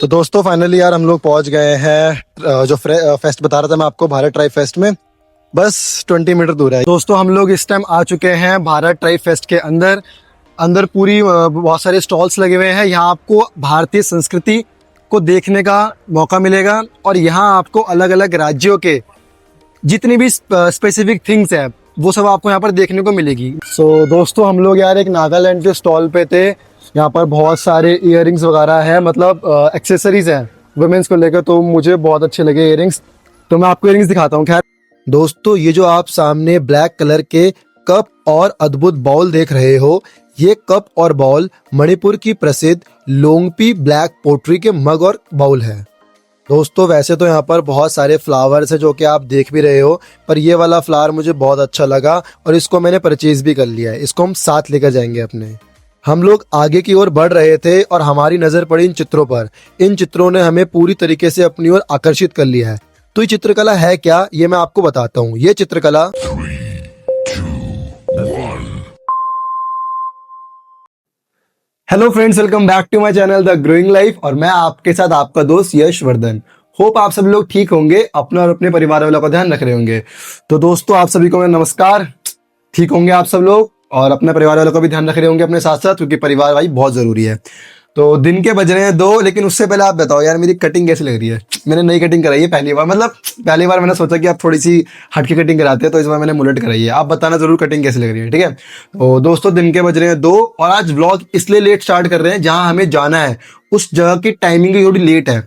तो दोस्तों फाइनली यार हम लोग पहुंच गए हैं जो फेस्ट बता रहा था मैं आपको, भारत ट्राइब फेस्ट में। बस 20 मीटर दूर है। दोस्तों हम लोग इस टाइम आ चुके हैं भारत ट्राइब फेस्ट के अंदर। अंदर पूरी बहुत सारे स्टॉल्स लगे हुए हैं। यहाँ आपको भारतीय संस्कृति को देखने का मौका मिलेगा और यहाँ आपको अलग अलग राज्यों के जितनी भी स्पेसिफिक थिंग्स है वो सब आपको यहाँ पर देखने को मिलेगी। दोस्तों हम लोग यार एक नागालैंड के स्टॉल पे थे। यहाँ पर बहुत सारे इयररिंग्स वगैरह है, मतलब एक्सेसरीज हैं वुमेन्स को लेकर, तो मुझे बहुत अच्छे लगे इयररिंग्स। तो मैं आपको इयररिंग्स दिखाता हूँ। खैर दोस्तों ये जो आप सामने ब्लैक कलर के कप और अद्भुत बाउल देख रहे हो, ये कप और बाउल मणिपुर की प्रसिद्ध लोंगपी ब्लैक पोट्री के मग और बाउल है। दोस्तों वैसे तो यहाँ पर बहुत सारे फ्लावर्स है जो कि आप देख भी रहे हो, पर ये वाला फ्लावर मुझे बहुत अच्छा लगा और इसको मैंने परचेज भी कर लिया है। इसको हम साथ लेकर जाएंगे अपने। हम लोग आगे की ओर बढ़ रहे थे और हमारी नजर पड़ी इन चित्रों पर। इन चित्रों ने हमें पूरी तरीके से अपनी ओर आकर्षित कर लिया है। तो ये चित्रकला है क्या, ये मैं आपको बताता हूँ। ये चित्रकला hello friends, welcome back to my channel the growing life और मैं आपके साथ आपका दोस्त यश वर्धन। होप आप सब लोग ठीक होंगे, अपना और अपने परिवार वालों का ध्यान रख रहे होंगे। तो दोस्तों आप सभी को मेरा नमस्कार। ठीक होंगे आप सब लोग और अपने परिवार वालों का भी ध्यान रख रहे होंगे अपने साथ साथ, क्योंकि परिवार भाई बहुत जरूरी है। तो दिन के बज रहे हैं 2, लेकिन उससे पहले आप बताओ यार मेरी कटिंग कैसी लग रही है। मैंने नई कटिंग कराई है पहली बार, मतलब पहली बार मैंने सोचा कि आप थोड़ी सी हटके कटिंग कराते हैं, तो इस बार मैंने मुलेट कराई है। आप बताना जरूर कटिंग कैसी लग रही है, ठीक है। तो दोस्तों दिन के बज रहे हैं 2 और आज व्लॉग इसलिए लेट स्टार्ट कर रहे हैं, जहां हमें जाना है उस जगह की टाइमिंग थोड़ी लेट है।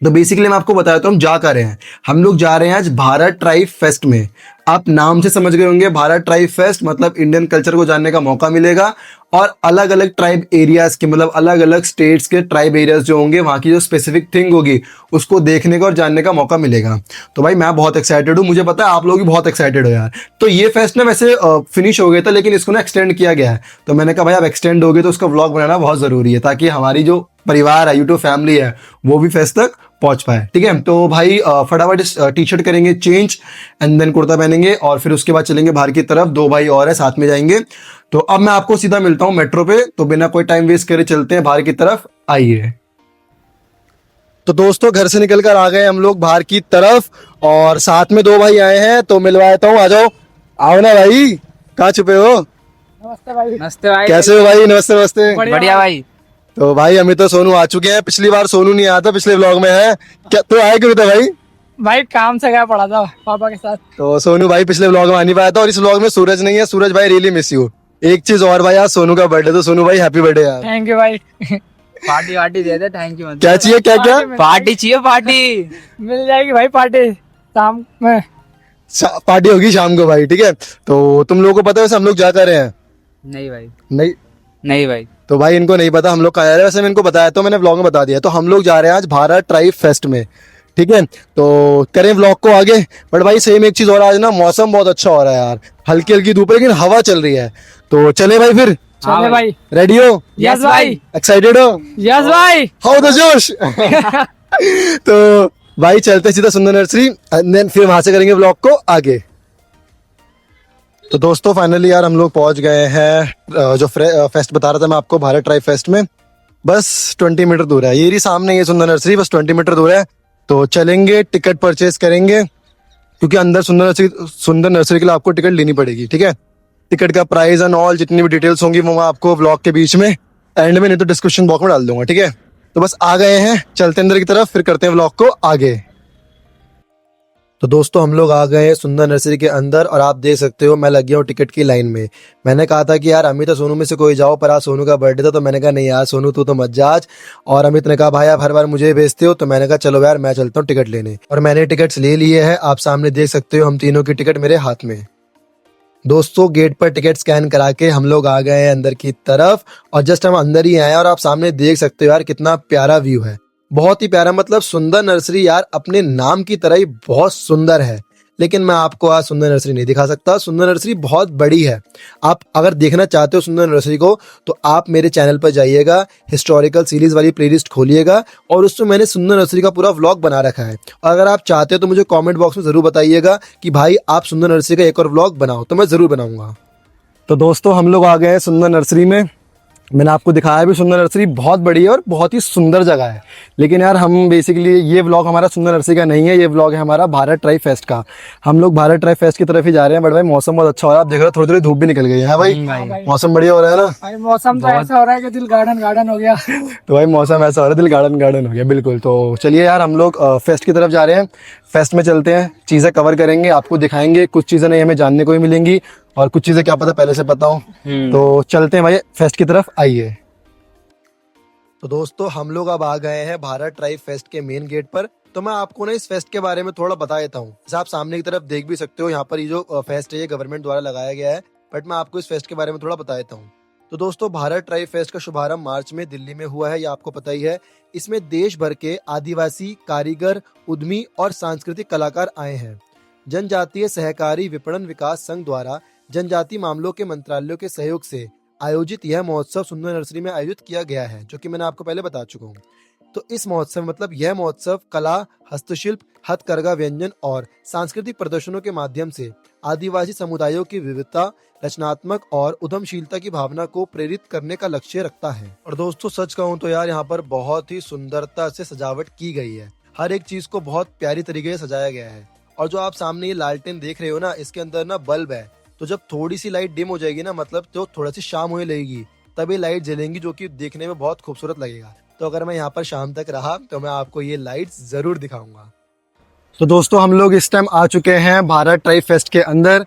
तो बेसिकली मैं आपको बताया तो हम जा कर रहे हैं। हम लोग जा रहे हैं आज भारत ट्राइब फेस्ट में। आप नाम से समझ गए होंगे, भारत ट्राइब फेस्ट मतलब इंडियन कल्चर को जानने का मौका मिलेगा और अलग अलग ट्राइब एरियाज के, मतलब अलग अलग स्टेट्स के ट्राइब एरियाज जो होंगे, वहाँ की जो स्पेसिफिक थिंग होगी उसको देखने का और जानने का मौका मिलेगा। तो भाई मैं बहुत एक्साइटेड हूँ, मुझे पता है आप लोग भी बहुत एक्साइटेड हो यार। तो ये फेस्ट ना वैसे फिनिश हो गया था, लेकिन इसको ना एक्सटेंड किया गया है। तो मैंने कहा भाई अब एक्सटेंड हो गए तो उसका व्लॉग बनाना बहुत जरूरी है, ताकि हमारी जो परिवार है, यूट्यूब फैमिली है, वो भी फेस्ट तक पहुंच पाए, ठीक है। तो भाई फटाफट टी शर्ट करेंगे चेंज एंड देन कुर्ता पहनेंगे और फिर उसके बाद चलेंगे बाहर की तरफ। 2 भाई और है, साथ में जाएंगे। तो अब मैं आपको सीधा मिलता हूं मेट्रो पे, तो बिना कोई टाइम वेस्ट करे चलते हैं बाहर की तरफ, आइए। तो दोस्तों घर से निकल कर आ गए हम लोग बाहर की तरफ और साथ में 2 भाई आए हैं, तो मिलवाता हूँ। आ जाओ, आओ ना भाई, कहाँ छुपे हो। नमस्ते भाई। नमस्ते भाई, कैसे हो भाई। नमस्ते नमस्ते। बढ़िया भाई। तो भाई अमित तो सोनू आ चुके हैं। पिछली बार सोनू नहीं आया था, पिछले व्लॉग में है क्या, तो आए क्यों था भाई। भाई काम से गया पड़ा था पापा के साथ। तो सोनू भाई पिछले व्लॉग में आ नहीं पाया था और इस व्लॉग में सूरज नहीं है। सूरज भाई रियली मिस यू। एक चीज और भाई, आज सोनू का बर्थडे, तो सोनू भाई हैप्पी बर्थडे यार। थैंक यू भाई। Party they they, thank you. क्या चाहिए, क्या क्या पार्टी चाहिए, पार्टी मिल जाएगी भाई, पार्टी शाम में। पार्टी होगी शाम को भाई, ठीक है। तो तुम लोगों को पता है वैसे हम लोग जा कर रहे हैं। नहीं भाई, नहीं भाई। तो भाई इनको नहीं पता हम लोग कहाँ जा रहे हैं। वैसे मैं इनको बताया तो मैंने व्लॉग में बता दिया। तो हम लोग जा रहे हैं आज भारत ट्राइब फेस्ट में, ठीक है। तो करें व्लॉग को आगे। बट भाई सेम एक चीज और, आज ना मौसम बहुत अच्छा हो रहा है यार, हल्की हल्की धूप है लेकिन हवा चल रही है। तो चले भाई फिर। चले भाई। रेडी हो, यस भाई। एक्साइटेड हो, यस भाई। हाउ द जोश। तो भाई चलते सीधा सुंदर नर्सरी, देन फिर वहां से करेंगे व्लॉग को आगे। तो दोस्तों फाइनली यार हम लोग पहुंच गए हैं जो फेस्ट बता रहा था मैं आपको, भारत ट्राइब फेस्ट में। बस 20 मीटर दूर है, ये रही सामने ये सुंदर नर्सरी, बस 20 मीटर दूर है। तो चलेंगे, टिकट परचेज करेंगे, क्योंकि अंदर सुंदर नर्सरी के लिए आपको टिकट लेनी पड़ेगी, ठीक है। टिकट का प्राइस एंड ऑल जितनी भी डिटेल्स होंगी वो मैं आपको व्लॉग के बीच में एंड में, नहीं तो डिस्क्रिप्शन बॉक्स में डाल दूंगा, ठीक है। तो बस आ गए हैं, चलते अंदर की तरफ, फिर करते हैं व्लॉग को आगे। तो दोस्तों हम लोग आ गए हैं सुंदर नर्सरी के अंदर और आप देख सकते हो मैं लग गया हूँ टिकट की लाइन में। मैंने कहा था कि यार अमित और सोनू में से कोई जाओ, पर आज सोनू का बर्थडे था तो मैंने कहा नहीं यार सोनू तू तो मत जा आज। और अमित ने कहा भाई आप हर बार मुझे भेजते हो, तो मैंने कहा चलो यार मैं चलता हूँ टिकट लेने। और मैंने टिकट्स ले लिए हैं, आप सामने देख सकते हो हम तीनों की टिकट मेरे हाथ में। दोस्तों गेट पर टिकट स्कैन करा के हम लोग आ गए हैं अंदर की तरफ और जस्ट हम अंदर ही आए और आप सामने देख सकते हो यार कितना प्यारा व्यू है, बहुत ही प्यारा। मतलब सुंदर नर्सरी यार अपने नाम की तरह ही बहुत सुंदर है, लेकिन मैं आपको आज सुंदर नर्सरी नहीं दिखा सकता। सुंदर नर्सरी बहुत बड़ी है। आप अगर देखना चाहते हो सुंदर नर्सरी को तो आप मेरे चैनल पर जाइएगा, हिस्टोरिकल सीरीज वाली प्लेलिस्ट खोलिएगा और उसमें मैंने सुंदर नर्सरी का पूरा व्लॉग बना रखा है। और अगर आप चाहते हो तो मुझे कमेंट बॉक्स में जरूर बताइएगा कि भाई आप सुंदर नर्सरी का एक और व्लॉग बनाओ, तो मैं जरूर बनाऊंगा। तो दोस्तों हम लोग आ गए हैं सुंदर नर्सरी में मैंने आपको दिखाया भी सुंदर नर्सरी बहुत बड़ी है और बहुत ही सुंदर जगह है। लेकिन यार हम बेसिकली ये व्लॉग हमारा सुंदर नर्सरी का नहीं है, ये व्लॉग है हमारा भारत ट्राई फेस्ट का। हम लोग भारत ट्राई फेस्ट की तरफ ही जा रहे हैं। बट भाई मौसम बहुत अच्छा हो रहा है, आप देख रहे हो थोड़ी थोड़ी धूप भी निकल गई है भाई। भाई मौसम बढ़िया हो रहा है ना। भाई मौसम तो ऐसा हो रहा है कि दिल गार्डन गार्डन हो गया। तो भाई मौसम ऐसा हो रहा है, दिल गार्डन गार्डन हो गया बिल्कुल। तो चलिए यार हम लोग फेस्ट की तरफ जा रहे हैं। फेस्ट में चलते हैं, चीज़ें कवर करेंगे, आपको दिखाएंगे। कुछ चीज़ें नहीं हमें जानने को भी मिलेंगी और कुछ चीज़ें क्या पता पहले से पता हो। तो चलते हैं भाई फेस्ट की तरफ, आइए। तो दोस्तों हम लोग अब आ गए हैं भारत ट्राई फेस्ट के मेन गेट पर। तो मैं आपको ना इस फेस्ट के बारे में थोड़ा बता देता हूँ। जैसे आप सामने की तरफ देख भी सकते हो, यहाँ पर ये जो फेस्ट है ये गवर्नमेंट द्वारा लगाया गया है। बट मैं आपको इस फेस्ट के बारे में थोड़ा बता देता हूँ। तो दोस्तों भारत ट्राई फेस्ट का शुभारंभ मार्च में दिल्ली में हुआ है, ये आपको पता ही है। इसमें देश भर के आदिवासी, कारीगर, उद्यमी और सांस्कृतिक कलाकार आए हैं। जनजातीय सहकारी विपणन विकास संघ द्वारा जनजातीय मामलों के मंत्रालयों के सहयोग से आयोजित यह महोत्सव सुंदर नर्सरी में आयोजित किया गया है, जो कि मैंने आपको पहले बता चुका हूँ। तो इस महोत्सव मतलब यह महोत्सव कला, हस्तशिल्प, हथकरघा, व्यंजन और सांस्कृतिक प्रदर्शनों के माध्यम से आदिवासी समुदायों की विविधता, रचनात्मक और उद्यमशीलता की भावना को प्रेरित करने का लक्ष्य रखता है। और दोस्तों सच कहूँ तो यार यहाँ पर बहुत ही सुंदरता से सजावट की गई है। हर एक चीज को बहुत प्यारी तरीके से सजाया गया है। और जो आप सामने ये लालटेन देख रहे हो ना, इसके अंदर ना बल्ब है। तो जब थोड़ी सी लाइट डिम हो जाएगी ना, मतलब तो थोड़ा सी शाम होने लगेगी, तब ये लाइट जलेंगी, जो कि देखने में बहुत खूबसूरत लगेगा। तो अगर मैं यहाँ पर शाम तक रहा तो मैं आपको ये लाइट्स जरूर दिखाऊंगा। तो दोस्तों हम लोग इस टाइम आ चुके हैं भारत ट्राई फेस्ट के अंदर।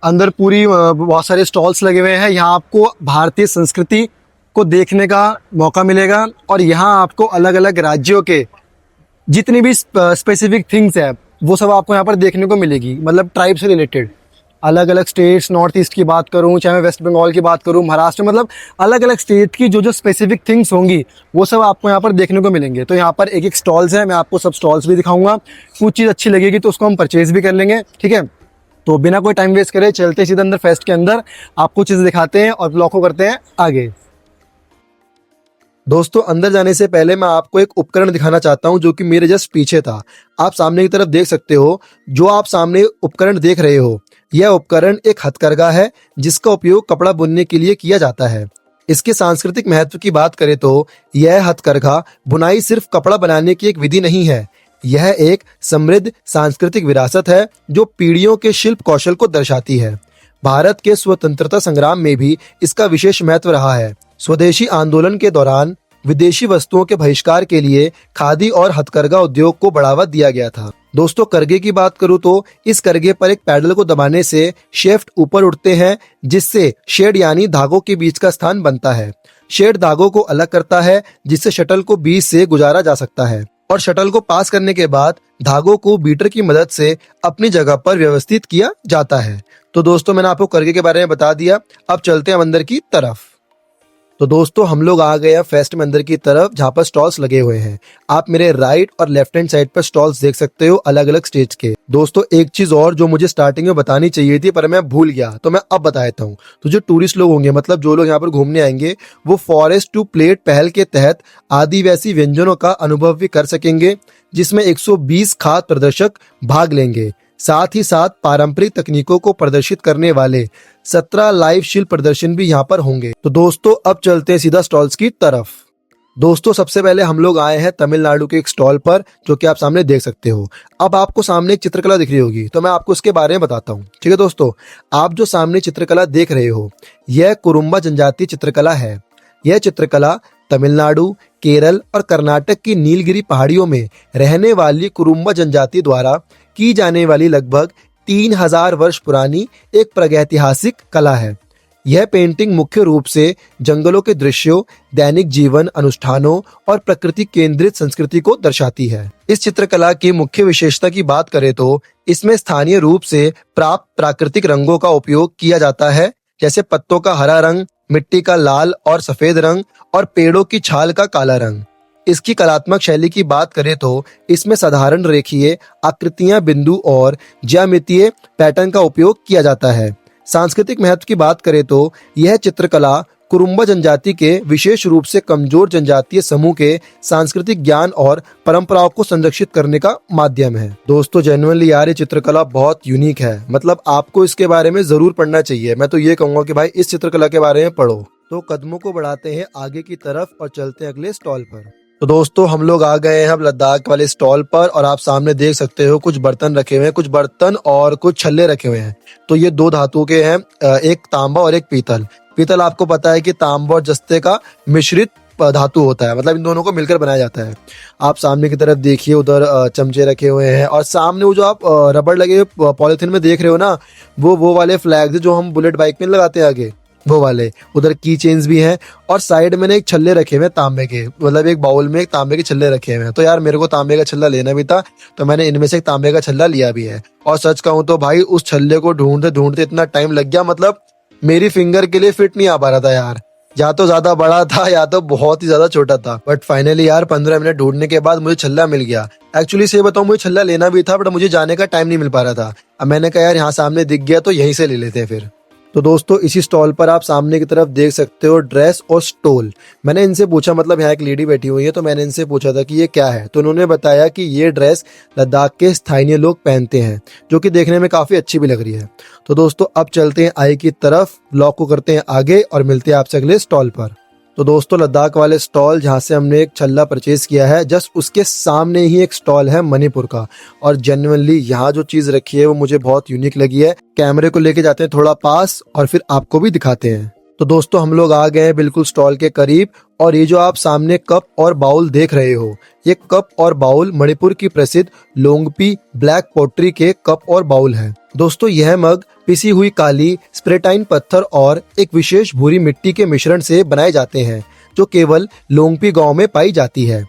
अंदर पूरी बहुत सारे स्टॉल्स लगे हुए हैं। यहाँ आपको भारतीय संस्कृति को देखने का मौका मिलेगा और यहाँ आपको अलग अलग राज्यों के जितनी भी स्पेसिफिक थिंग्स है वो सब आपको यहाँ पर देखने को मिलेगी। मतलब ट्राइब से रिलेटेड अलग अलग स्टेट्स, नॉर्थ ईस्ट की बात करूँ, चाहे मैं वेस्ट बंगाल की बात करूँ, महाराष्ट्र, मतलब अलग अलग स्टेट की जो जो स्पेसिफिक थिंग्स होंगी वो सब आपको यहाँ पर देखने को मिलेंगे। तो यहाँ पर एक एक स्टॉल्स है, मैं आपको सब स्टॉल्स भी दिखाऊंगा। कुछ चीज़ अच्छी लगेगी तो उसको हम परचेज भी कर लेंगे, ठीक है। तो बिना कोई टाइम वेस्ट करे चलते सीधे अंदर फेस्ट के अंदर, आपको चीज़ दिखाते हैं और ब्लॉग को करते हैं आगे। दोस्तों अंदर जाने से पहले मैं आपको एक उपकरण दिखाना चाहता हूं, जो कि मेरे जस्ट पीछे था। आप सामने की तरफ देख सकते हो। जो आप सामने उपकरण देख रहे हो, यह उपकरण एक हथकरघा है, जिसका उपयोग कपड़ा बुनने के लिए किया जाता है। इसके सांस्कृतिक महत्व की बात करें तो यह हथकरघा बुनाई सिर्फ कपड़ा बनाने की एक विधि नहीं है, यह एक समृद्ध सांस्कृतिक विरासत है जो पीढ़ियों के शिल्प कौशल को दर्शाती है। भारत के स्वतंत्रता संग्राम में भी इसका विशेष महत्व रहा है। स्वदेशी आंदोलन के दौरान विदेशी वस्तुओं के बहिष्कार के लिए खादी और हथकरघा उद्योग को बढ़ावा दिया गया था। दोस्तों करघे की बात करूं तो इस करघे पर एक पैडल को दबाने से शेफ्ट ऊपर उठते हैं, जिससे शेड यानी धागों के बीच का स्थान बनता है। शेड धागों को अलग करता है, जिससे शटल को बीच से गुजारा जा सकता है और शटल को पास करने के बाद धागों को बीटर की मदद से अपनी जगह पर व्यवस्थित किया जाता है। तो दोस्तों मैंने आपको करघे के बारे में बता दिया, अब चलते हैं अंदर की तरफ। तो दोस्तों हम लोग आ गए हैं फेस्ट में अंदर की तरफ, जहाँ पर स्टॉल्स लगे हुए हैं। आप मेरे राइट और लेफ्ट हैंड साइड पर स्टॉल्स देख सकते हो अलग अलग स्टेज के। दोस्तों एक चीज और जो मुझे स्टार्टिंग में बतानी चाहिए थी पर मैं भूल गया, तो मैं अब बता देता हूँ। तो जो टूरिस्ट लोग होंगे, मतलब जो लोग यहाँ पर घूमने आएंगे, वो फॉरेस्ट टू प्लेट पहल के तहत आदिवासी व्यंजनों का अनुभव भी कर सकेंगे, जिसमें 120 खाद्य प्रदर्शक भाग लेंगे। साथ ही साथ पारंपरिक तकनीकों को प्रदर्शित करने वाले 17 लाइव शिल्प प्रदर्शन भी यहाँ पर होंगे। तो दोस्तों अब चलते हैं सीधा स्टॉल्स की तरफ। दोस्तों सबसे पहले हम लोग आए हैं तमिलनाडु के एक स्टॉल पर, जो कि आप सामने देख सकते हो। अब आपको सामने एक चित्रकला दिख रही होगी, तो मैं आपको उसके बारे में बताता हूँ, ठीक है दोस्तों। आप जो सामने चित्रकला देख रहे हो, यह कुरुम्बा जनजातीय चित्रकला है। यह चित्रकला तमिलनाडु, केरल और कर्नाटक की नीलगिरी पहाड़ियों में रहने वाली कुरुम्बा जनजाति द्वारा की जाने वाली लगभग 3000 वर्ष पुरानी एक प्रागैतिहासिक कला है। यह पेंटिंग मुख्य रूप से जंगलों के दृश्यों, दैनिक जीवन अनुष्ठानों और प्रकृति केंद्रित संस्कृति को दर्शाती है। इस चित्रकला की मुख्य विशेषता की बात करें तो इसमें स्थानीय रूप से प्राप्त प्राकृतिक रंगों का उपयोग किया जाता है, जैसे पत्तों का हरा रंग, मिट्टी का लाल और सफेद रंग और पेड़ों की छाल का काला रंग। इसकी कलात्मक शैली की बात करें तो इसमें साधारण रेखीय आकृतियां, बिंदु और ज्यामितीय पैटर्न का उपयोग किया जाता है। सांस्कृतिक महत्व की बात करें तो यह चित्रकला कुरुम्बा जनजाति के विशेष रूप से कमजोर जनजातीय समूह के सांस्कृतिक ज्ञान और परंपराओं को संरक्षित करने का माध्यम है। दोस्तों जेन्युइनली यार ये चित्रकला बहुत यूनिक है, मतलब आपको इसके बारे में जरूर पढ़ना चाहिए। मैं तो ये कहूंगा कि भाई इस चित्रकला के बारे में पढ़ो। तो कदमों को बढ़ाते हैं आगे की तरफ और चलते हैं अगले स्टॉल पर। तो दोस्तों हम लोग आ गए हैं अब लद्दाख वाले स्टॉल पर और आप सामने देख सकते हो कुछ बर्तन रखे हुए हैं, कुछ बर्तन और कुछ छल्ले रखे हुए हैं। तो ये दो धातु के हैं, एक तांबा और एक पीतल। पीतल आपको पता है कि तांबा और जस्ते का मिश्रित धातु होता है, मतलब इन दोनों को मिलकर बनाया जाता है। आप सामने की तरफ देखिए, उधर चमचे रखे हुए हैं और सामने वो जो आप रबड़ लगे हुए पॉलिथीन में देख रहे हो ना, वो वाले फ्लैग्स जो हम बुलेट बाइक में लगाते हैं आगे, वो वाले। उधर की चेन्स भी हैं और साइड में एक छल्ले रखे हुए हैं तांबे के, मतलब एक बाउल में एक तांबे के छल्ले रखे हुए हैं। तो यार मेरे को तांबे का छल्ला लेना भी था, तो मैंने इनमें से एक तांबे का छल्ला लिया भी है। और सच कहूँ तो भाई उस छल्ले को ढूंढते ढूंढते इतना टाइम लग गया, मतलब मेरी फिंगर के लिए फिट नहीं आ पा रहा था यार, या तो ज्यादा बड़ा था या तो बहुत ही ज्यादा छोटा था। बट फाइनली यार 15 मिनट ढूंढने के बाद मुझे छल्ला मिल गया। एक्चुअली से बताऊं मुझे छल्ला लेना भी था, बट मुझे जाने का टाइम नहीं मिल पा रहा था। अब मैंने कहा यार यहाँ सामने दिख गया तो यहीं से ले लेते हैं फिर। तो दोस्तों इसी स्टॉल पर आप सामने की तरफ देख सकते हो ड्रेस और स्टोल। मैंने इनसे पूछा, मतलब यहाँ एक लेडी बैठी हुई है, तो मैंने इनसे पूछा था कि ये क्या है। तो उन्होंने बताया कि ये ड्रेस लद्दाख के स्थानीय लोग पहनते हैं, जो कि देखने में काफी अच्छी भी लग रही है। तो दोस्तों अब चलते हैं आगे की तरफ, ब्लॉग को करते हैं आगे और मिलते हैं आपसे अगले स्टॉल पर। तो दोस्तों लद्दाख वाले स्टॉल जहाँ से हमने एक छल्ला परचेज किया है, जस्ट उसके सामने ही एक स्टॉल है मणिपुर का। और जेन्युइनली यहाँ जो चीज रखी है वो मुझे बहुत यूनिक लगी है। कैमरे को लेके जाते हैं थोड़ा पास और फिर आपको भी दिखाते हैं। तो दोस्तों हम लोग आ गए हैं बिल्कुल स्टॉल के करीब और ये जो आप सामने कप और बाउल देख रहे हो, ये कप और बाउल मणिपुर की प्रसिद्ध लोंगपी ब्लैक पोट्री के कप और बाउल है। दोस्तों यह मग पिसी हुई काली स्प्रेटाइन पत्थर और एक विशेष भूरी मिट्टी के मिश्रण से बनाए जाते हैं, जो केवल लोंगपी गांव में पाई जाती है।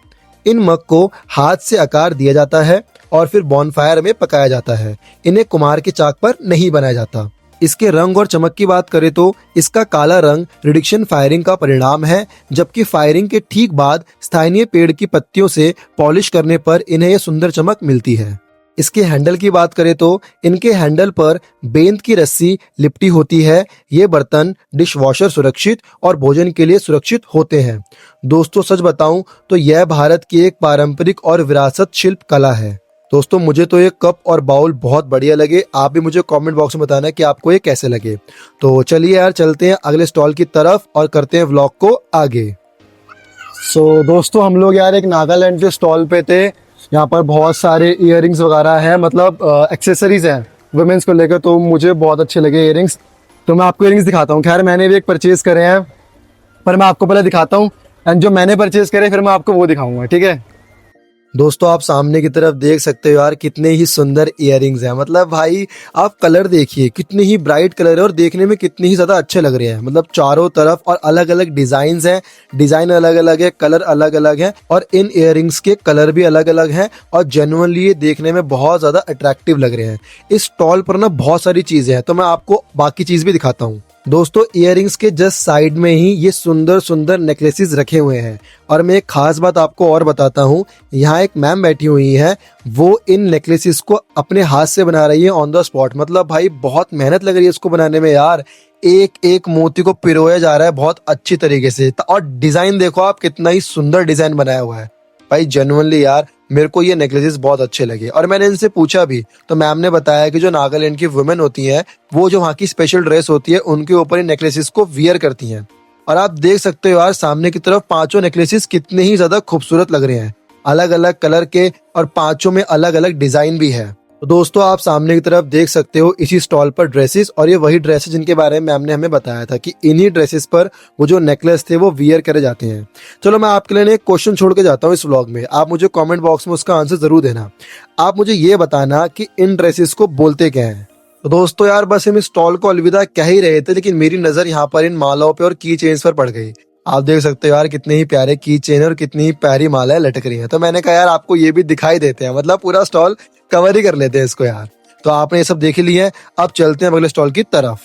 इन मग को हाथ से आकार दिया जाता है और फिर बॉनफायर में पकाया जाता है। इन्हें कुम्हार के चाक पर नहीं बनाया जाता। इसके रंग और चमक की बात करें तो इसका काला रंग रिडक्शन फायरिंग का परिणाम है, जबकि फायरिंग के ठीक बाद स्थानीय पेड़ की पत्तियों से पॉलिश करने पर इन्हें यह सुंदर चमक मिलती है। इसके हैंडल की बात करें तो इनके हैंडल पर बेंत की रस्सी लिपटी होती है। ये बर्तन डिश वॉशर सुरक्षित और भोजन के लिए सुरक्षित होते हैं। दोस्तों सच बताऊं तो यह भारत की एक पारंपरिक और विरासत शिल्प कला है। दोस्तों मुझे तो ये कप और बाउल बहुत बढ़िया लगे। आप भी मुझे कमेंट बॉक्स में बताना कि आपको ये कैसे लगे। तो चलिए यार चलते हैं अगले स्टॉल की तरफ और करते हैं व्लॉग को आगे। सो दोस्तों हम लोग यार एक नागालैंड के स्टॉल पे थे। यहाँ पर बहुत सारे इयररिंग्स वगैरह हैं, मतलब एक्सेसरीज हैं वुमेन्स को लेकर, तो मुझे बहुत अच्छे लगे इयररिंग्स। तो मैं आपको इयररिंग्स दिखाता हूँ। खैर मैंने भी एक परचेज करे हैं, पर मैं आपको पहले दिखाता हूँ एंड जो मैंने परचेज करे फिर मैं आपको वो दिखाऊंगा, ठीक है। दोस्तों आप सामने की तरफ देख सकते हो यार कितने ही सुंदर इयररिंग्स हैं। मतलब भाई आप कलर देखिए, कितने ही ब्राइट कलर है और देखने में कितने ही ज्यादा अच्छे लग रहे हैं। मतलब चारों तरफ और अलग अलग डिजाइन हैं, डिजाइन अलग अलग है, कलर अलग अलग है और इन इयररिंग्स के कलर भी अलग अलग हैं और जेन्युइनली ये देखने में बहुत ज्यादा अट्रैक्टिव लग रहे हैं। इस स्टॉल पर ना बहुत सारी चीजें हैं, तो मैं आपको बाकी चीज भी दिखाता हूँ। दोस्तों इयररिंग्स के जस्ट साइड में ही ये सुंदर सुंदर नेकलेसेस रखे हुए हैं। और मैं एक खास बात आपको और बताता हूँ, यहाँ एक मैम बैठी हुई है, वो इन नेकलेसेस को अपने हाथ से बना रही है ऑन द स्पॉट। मतलब भाई बहुत मेहनत लग रही है इसको बनाने में यार। एक एक मोती को पिरोया जा रहा है बहुत अच्छी तरीके से। और डिजाइन देखो आप, कितना ही सुंदर डिजाइन बनाया हुआ है भाई। जेन्युइनली यार मेरे को ये नेकलेसेस बहुत अच्छे लगे। और मैंने इनसे पूछा भी तो मैम ने बताया कि जो नागालैंड की वुमेन होती हैं, वो जो वहाँ की स्पेशल ड्रेस होती है उनके ऊपर इन नेकलेसेस को वियर करती हैं। और आप देख सकते हो यार सामने की तरफ पांचों नेकलेसेस कितने ही ज्यादा खूबसूरत लग रहे हैं, अलग अलग कलर के, और पांचों में अलग अलग डिजाइन भी है। तो दोस्तों आप सामने की तरफ देख सकते हो इसी स्टॉल पर ड्रेसेस, और ये वही ड्रेसेस जिनके बारे में मैम ने हमें बताया था कि इन्हीं ड्रेसेस पर वो जो नेकलेस थे वो वियर करे जाते हैं। चलो मैं आपके लिए एक क्वेश्चन छोड़ के जाता हूँ इस व्लॉग में, आप मुझे कमेंट बॉक्स में उसका आंसर जरूर देना। आप मुझे ये बताना कि इन ड्रेसेस को बोलते क्या है। तो दोस्तों यार बस हम इस स्टॉल को अलविदा कह ही रहे थे, लेकिन मेरी नजर यहाँ पर इन मालाओं पे और की चेन्स पर पड़ गई। आप देख सकते हो यार कितने ही प्यारे की चेन और कितनी ही प्यारी मालाएं लटक रही हैं। तो मैंने कहा यार आपको ये भी दिखाई देते हैं, मतलब पूरा स्टॉल कवर ही कर लेते हैं इसको यार। तो आपने ये सब देख लिए हैं, अब चलते हैं अगले स्टॉल की तरफ।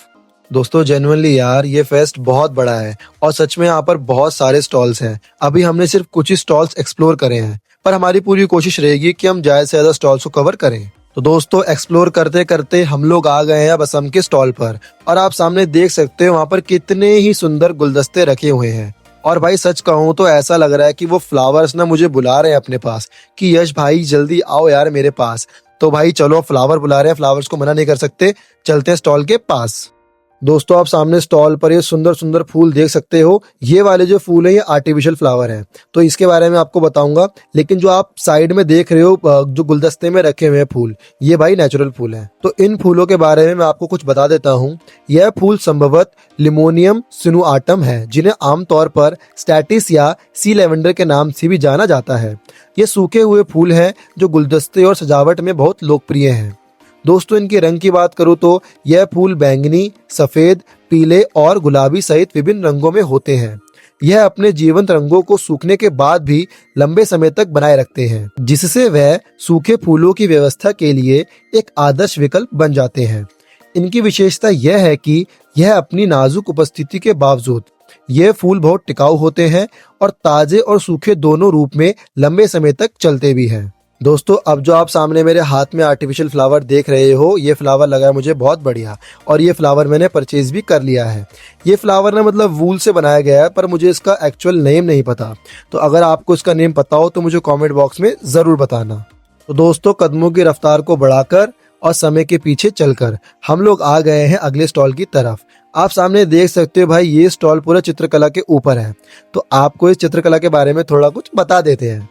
दोस्तों जेन्युइनली यार ये फेस्ट बहुत बड़ा है और सच में यहाँ पर बहुत सारे स्टॉल्स हैं। अभी हमने सिर्फ कुछ ही स्टॉल्स एक्सप्लोर करे हैं, पर हमारी पूरी कोशिश रहेगी कि हम ज्यादा से ज्यादा स्टॉल्स को कवर करें। तो दोस्तों एक्सप्लोर करते करते हम लोग आ गए हैं अब असम के स्टॉल पर, और आप सामने देख सकते हो वहाँ पर कितने ही सुंदर गुलदस्ते रखे हुए हैं। और भाई सच कहूँ तो ऐसा लग रहा है कि वो फ्लावर्स ना मुझे बुला रहे हैं अपने पास कि यश भाई जल्दी आओ यार मेरे पास। तो भाई चलो फ्लावर बुला रहे हैं, फ्लावर्स को मना नहीं कर सकते, चलते हैं स्टॉल के पास। दोस्तों आप सामने स्टॉल पर ये सुंदर सुंदर फूल देख सकते हो। ये वाले जो फूल हैं ये आर्टिफिशियल फ्लावर हैं, तो इसके बारे में आपको बताऊंगा। लेकिन जो आप साइड में देख रहे हो जो गुलदस्ते में रखे हुए हैं फूल, ये भाई नेचुरल फूल हैं। तो इन फूलों के बारे में मैं आपको कुछ बता देता हूँ। यह फूल संभवत लिमोनियम सिनुआटम है, जिन्हें आमतौर पर स्टैटिस या सी लेवेंडर के नाम से भी जाना जाता है। ये सूखे हुए फूल हैं जो गुलदस्ते और सजावट में बहुत लोकप्रिय हैं। दोस्तों इनके रंग की बात करूं तो यह फूल बैंगनी, सफेद, पीले और गुलाबी सहित विभिन्न रंगों में होते हैं। यह अपने जीवंत रंगों को सूखने के बाद भी लंबे समय तक बनाए रखते हैं, जिससे वह सूखे फूलों की व्यवस्था के लिए एक आदर्श विकल्प बन जाते हैं। इनकी विशेषता यह है कि यह अपनी नाजुक उपस्थिति के बावजूद यह फूल बहुत टिकाऊ होते हैं और ताजे और सूखे दोनों रूप में लंबे समय तक चलते भी हैं। दोस्तों अब जो आप सामने मेरे हाथ में आर्टिफिशियल फ्लावर देख रहे हो, ये फ्लावर लगा है मुझे बहुत बढ़िया, और ये फ्लावर मैंने परचेज भी कर लिया है। ये फ्लावर ना मतलब वूल से बनाया गया है, पर मुझे इसका एक्चुअल नेम नहीं पता। तो अगर आपको इसका नेम पता हो तो मुझे कमेंट बॉक्स में ज़रूर बताना। तो दोस्तों कदमों की रफ्तार को बढ़ाकर और समय के पीछे चलकर हम लोग आ गए हैं अगले स्टॉल की तरफ। आप सामने देख सकते हो भाई, ये स्टॉल पूरा चित्रकला के ऊपर है। तो आपको इस चित्रकला के बारे में थोड़ा कुछ बता देते हैं।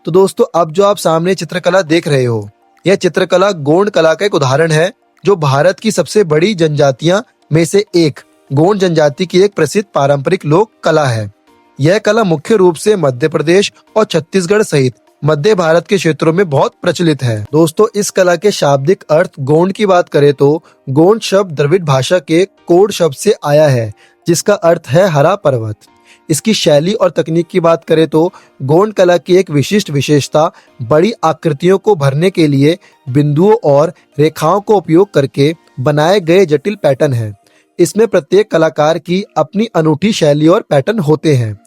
तो दोस्तों अब जो आप सामने चित्रकला देख रहे हो, यह चित्रकला गोंड कला का एक उदाहरण है, जो भारत की सबसे बड़ी जनजातियां में से एक गोंड जनजाति की एक प्रसिद्ध पारंपरिक लोक कला है। यह कला मुख्य रूप से मध्य प्रदेश और छत्तीसगढ़ सहित मध्य भारत के क्षेत्रों में बहुत प्रचलित है। दोस्तों इस कला के शाब्दिक अर्थ गोंड की बात करें तो गोंड शब्द द्रविड़ भाषा के कोड शब्द से आया है, जिसका अर्थ है हरा पर्वत। इसकी शैली और तकनीक की बात करें तो गोंड कला की एक विशिष्ट विशेषता बड़ी आकृतियों को भरने के लिए बिंदुओं और रेखाओं को उपयोग करके बनाए गए जटिल पैटर्न है। इसमें प्रत्येक कलाकार की अपनी अनूठी शैली और पैटर्न होते हैं।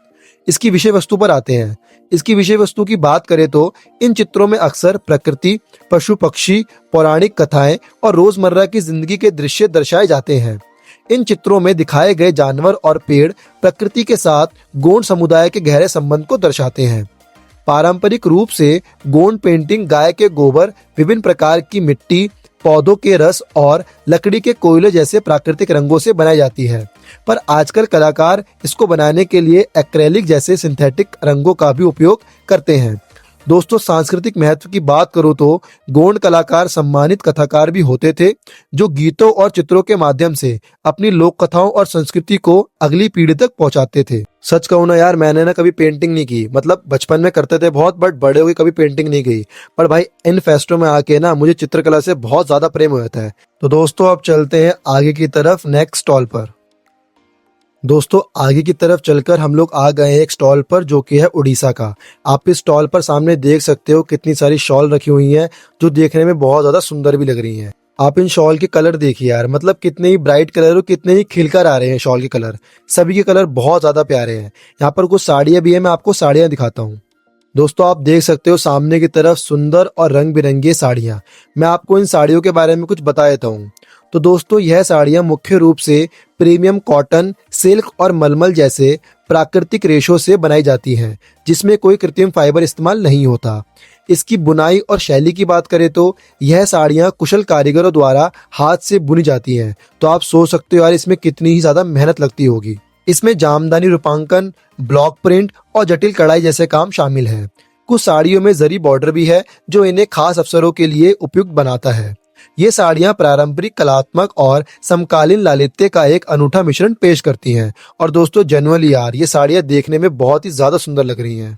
इसकी विषय वस्तु पर आते हैं। इसकी विषय वस्तु की बात करें तो इन चित्रों में अक्सर प्रकृति, पशु पक्षी, पौराणिक कथाएं और रोजमर्रा की जिंदगी के दृश्य दर्शाए जाते हैं। इन चित्रों में दिखाए गए जानवर और पेड़ प्रकृति के साथ गोंड समुदाय के गहरे संबंध को दर्शाते हैं। पारंपरिक रूप से गोंड पेंटिंग गाय के गोबर, विभिन्न प्रकार की मिट्टी, पौधों के रस और लकड़ी के कोयले जैसे प्राकृतिक रंगों से बनाई जाती है, पर आजकल कलाकार इसको बनाने के लिए एक्रेलिक जैसे सिंथेटिक रंगों का भी उपयोग करते हैं। दोस्तों सांस्कृतिक महत्व की बात करूं तो गोंड कलाकार सम्मानित कथाकार भी होते थे, जो गीतों और चित्रों के माध्यम से अपनी लोक कथाओं और संस्कृति को अगली पीढ़ी तक पहुंचाते थे। सच कहूं ना यार, मैंने ना कभी पेंटिंग नहीं की, मतलब बचपन में करते थे बहुत, बट बड़े हो गए कभी पेंटिंग नहीं की। पर भाई इन फेस्टों में आके ना मुझे चित्रकला से बहुत ज्यादा प्रेम हो जाता है। तो दोस्तों अब चलते हैं आगे की तरफ नेक्स्ट स्टॉल पर। दोस्तों आगे की तरफ चलकर हम लोग आ गए हैं एक स्टॉल पर, जो कि है उड़ीसा का। आप इस स्टॉल पर सामने देख सकते हो कितनी सारी शॉल रखी हुई हैं, जो देखने में बहुत ज्यादा सुंदर भी लग रही हैं। आप इन शॉल के कलर देखिए यार, मतलब कितने ही ब्राइट कलर और कितने ही खिलकर आ रहे हैं शॉल के कलर। सभी के कलर बहुत ज्यादा प्यारे हैं। यहाँ पर कुछ साड़ियाँ भी है, मैं आपको साड़ियाँ दिखाता हूँ। दोस्तों आप देख सकते हो सामने की तरफ सुंदर और रंग बिरंगी साड़ियाँ। मैं आपको इन साड़ियों के बारे में कुछ बता देता हूँ। तो दोस्तों यह साड़ियाँ मुख्य रूप से प्रीमियम कॉटन, सिल्क और मलमल जैसे प्राकृतिक रेशों से बनाई जाती हैं, जिसमें कोई कृत्रिम फाइबर इस्तेमाल नहीं होता। इसकी बुनाई और शैली की बात करें तो यह साड़ियाँ कुशल कारीगरों द्वारा हाथ से बुनी जाती हैं। तो आप सोच सकते हो यार इसमें कितनी ही ज्यादा मेहनत लगती होगी। इसमें जामदानी रूपांकन, ब्लॉक प्रिंट और जटिल कढ़ाई जैसे काम शामिल हैं। कुछ साड़ियों में जरी बॉर्डर भी है, जो इन्हें खास अवसरों के लिए उपयुक्त बनाता है। ये साड़ियाँ पारंपरिक, कलात्मक और समकालीन लालित्य का एक अनूठा मिश्रण पेश करती हैं। और दोस्तों जनरली यार ये साड़ियाँ देखने में बहुत ही ज्यादा सुंदर लग रही हैं।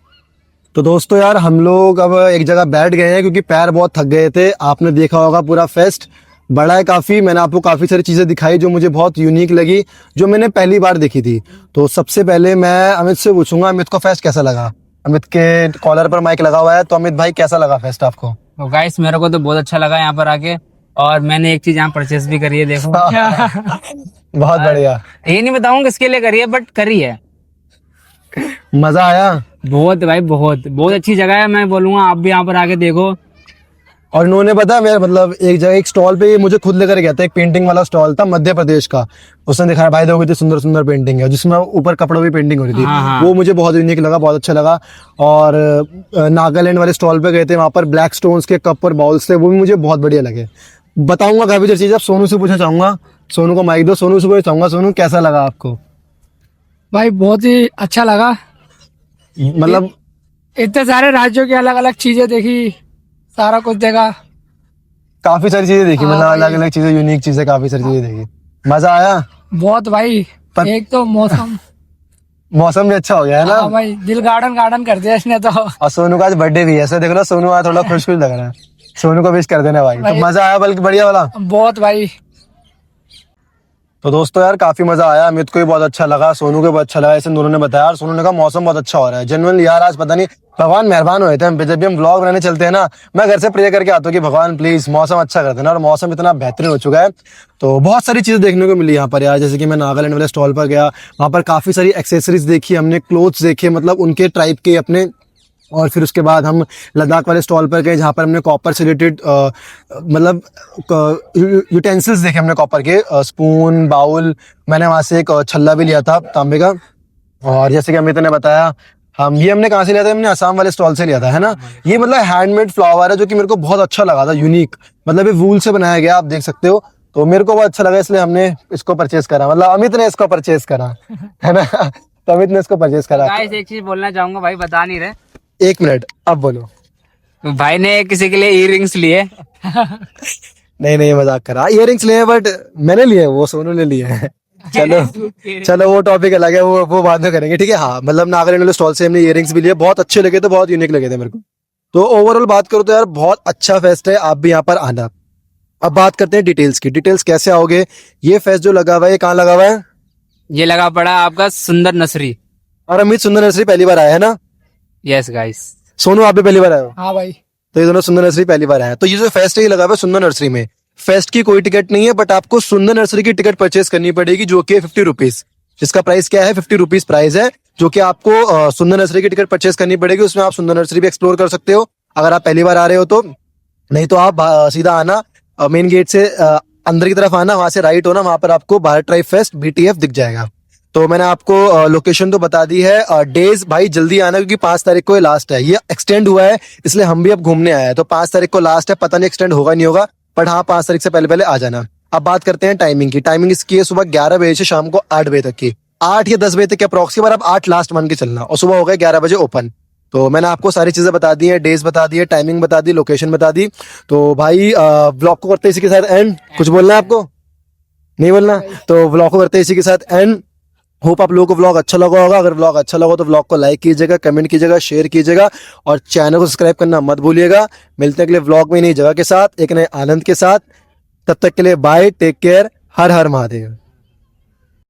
तो दोस्तों यार हम लोग अब एक जगह बैठ गए हैं, क्योंकि पैर बहुत थक गए थे। आपने देखा होगा पूरा फेस्ट बड़ा है काफ़ी। मैंने आपको काफ़ी सारी चीज़ें दिखाई जो मुझे बहुत यूनिक लगी, जो मैंने पहली बार देखी थी। तो सबसे पहले मैं अमित से पूछूंगा, अमित को फेस्ट कैसा लगा? अमित के कॉलर पर माइक लगा हुआ है, तो अमित भाई कैसा लगा फेस्ट आपको? तो गाइस मेरे को तो बहुत अच्छा लगा यहाँ पर आके, और मैंने एक चीज यहाँ परचेस भी करी है, देखो। बहुत बढ़िया। ये नहीं बताऊंगा किसके लिए करी है, बट करी है। मजा आया बहुत भाई, बहुत बहुत अच्छी जगह है। मैं बोलूंगा आप भी यहाँ पर आके देखो। और इन्होंने पता मेरा मतलब एक जगह एक स्टॉल पे मुझे खुद लेकर गया था, एक पेंटिंग वाला स्टॉल था मध्य प्रदेश का। उसने दिखाया भाई देखो कितनी सुंदर सुंदर पेंटिंग है, जिसमें ऊपर कपड़ों की पेंटिंग हो रही थी। हाँ। वो मुझे बहुत यूनिक लगा, बहुत अच्छा लगा। और नागालैंड वाले स्टॉल पे गए थे, वहाँ पर ब्लैक स्टोन्स के कप और बाउल्स थे, वो भी मुझे बहुत बढ़िया लगे। बताऊंगा काफी सारी चीज। अब सोनू से पूछना चाहूंगा, सोनू को माइक दो, सोनू से कोई चाहूंगा, सोनू कैसा लगा आपको? भाई बहुत ही अच्छा लगा, मतलब इतने सारे राज्यों की अलग अलग चीजें देखी, सारा कुछ देखा। काफी सारी चीजें देखी, हाँ मतलब भाई। अलग अलग चीजें, यूनिक चीजें, काफी सारी चीजें देखी। मजा आया? बहुत भाई। पर- एक तो मौसम, मौसम भी अच्छा हो गया है ना? हाँ भाई, दिल गार्डन गार्डन कर दिया इसने तो। और सोनू का आज बर्थडे भी है, ऐसे देख लो सोनू आज थोड़ा खुश खुश लग रहा है। सोनू को विश कर देना भाई। तो भाई- मजा आया बल्कि बढ़िया वाला। बहुत भाई। तो दोस्तों यार काफी मजा आया, अमित को भी बहुत अच्छा लगा, सोनू को भी बहुत अच्छा लगा, ऐसे दोनों ने बताया। और सोनू ने कहा मौसम बहुत अच्छा हो रहा है। जनरली यार आज पता नहीं भगवान मेहरबान हुए थे हम पे। जब भी हम व्लॉग बनाने चलते हैं ना, मैं घर से प्रे करके आता हूँ कि भगवान प्लीज मौसम अच्छा कर देना, और मौसम इतना बेहतरीन हो चुका है। तो बहुत सारी चीजें देखने को मिली यहाँ पर यार, जैसे कि मैं नागालैंड वाले स्टॉल पर गया, वहाँ पर काफी सारी एक्सेसरीज देखी हमने, क्लोथ्स देखे, मतलब उनके ट्राइब के अपने। और फिर उसके बाद हम लद्दाख वाले स्टॉल पर गए, जहाँ पर हमने कॉपर से रिलेटेड मतलब यूटेंसिल्स देखे हमने, कॉपर के स्पून, बाउल। मैंने वहाँ से एक छल्ला भी लिया था तांबे का। और जैसे कि अमित ने बताया, ये हमने कहाँ से लिया था? हमने असम वाले स्टॉल से लिया था, है ना? ये मतलब हैंडमेड फ्लावर है, जो कि मेरे को बहुत अच्छा लगा था, यूनिक। मतलब ये वूल से बनाया गया, आप देख सकते हो। तो मेरे को बहुत अच्छा लगा, इसलिए हमने इसको परचेज करा, मतलब अमित ने इसको परचेज करा, है ना? तो अमित ने इसको परचेज करा। गाइस एक चीज बोलना चाहूंगा, भाई बता नहीं रहे। 1 मिनट, अब बोलो। तो भाई ने किसी के लिए इयररिंग्स लिए। नहीं नहीं, मजाक करा। इयररिंग्स लिए, बट मैंने लिए, वो सोनू ने लिए हैं। चलो चलो, वो टॉपिक अलग है, वो बाद में करेंगे, ठीक है? हाँ, मतलब नागालैंड वाले स्टॉल से हमने इयररिंग्स भी लिए, बहुत अच्छे लगे थे, बहुत यूनिक लगे थे मेरे को। तो ओवरऑल बात करो तो यार बहुत अच्छा फेस्ट है, आप भी यहाँ पर आना। अब बात करते हैं डिटेल्स की। डिटेल्स कैसे आओगे? ये फेस्ट जो लगा हुआ है, ये कहाँ लगा हुआ है? ये लगा पड़ा आपका सुंदर नर्सरी। और अमित सुंदर नर्सरी पहली बार आया है ना? Yes guys. सोनू आप भी पहली बार आए हो? हाँ भाई। तो ये दोनों सुंदर नर्सरी पहली बार आए हैं। तो ये जो फेस्ट है, ये लगा हुआ है सुंदर नर्सरी में। फेस्ट की कोई टिकट नहीं है, बट आपको सुंदर नर्सरी की टिकट परचेज करनी पड़ेगी, जो कि 50 रुपीज। जिसका प्राइस क्या है? 50 रुपीज प्राइस है, जो कि आपको सुंदर नर्सरी की टिकट परचेज करनी पड़ेगी। उसमें आप सुंदर नर्सरी भी एक्सप्लोर कर सकते हो, अगर आप पहली बार आ रहे हो तो। नहीं तो आप सीधा आना, मेन गेट से अंदर की तरफ आना, वहां से राइट होना, वहां पर आपको भारत ट्राइब फेस्ट BTF दिख जाएगा। तो मैंने आपको लोकेशन तो बता दी है। डेज भाई जल्दी आना, क्योंकि 5 तारीख को ये लास्ट है, ये एक्सटेंड हुआ है, इसलिए हम भी अब घूमने आए हैं। तो 5 तारीख को लास्ट है, पता नहीं एक्सटेंड होगा नहीं होगा, बट हाँ 5 तारीख से पहले पहले आ जाना। अब बात करते हैं टाइमिंग की। टाइमिंग इसकी है सुबह 11 बजे से शाम को 8 बजे तक की। 8 या 10 बजे तक के अप्रॉक्स, के बाद आप 8 लास्ट मान के चलना, और सुबह हो गया 11 बजे ओपन। तो मैंने आपको सारी चीजें बता दी हैं, डेज बता दिए, टाइमिंग बता दी, लोकेशन बता दी। तो भाई ब्लॉग को करते इसी के साथ एंड। कुछ बोलना है आपको? नहीं बोलना? तो ब्लॉग को करते इसी के साथ एंड। होप आप लोगों को व्लॉग अच्छा लगा होगा। अगर व्लॉग अच्छा लगा तो व्लॉग को लाइक कीजिएगा, कमेंट कीजिएगा, शेयर कीजिएगा, और चैनल को सब्सक्राइब करना मत भूलिएगा। मिलते हैं अगले व्लॉग में नई जगह के साथ, एक नए आनंद के साथ। तब तक के लिए बाय, टेक केयर, हर हर महादेव।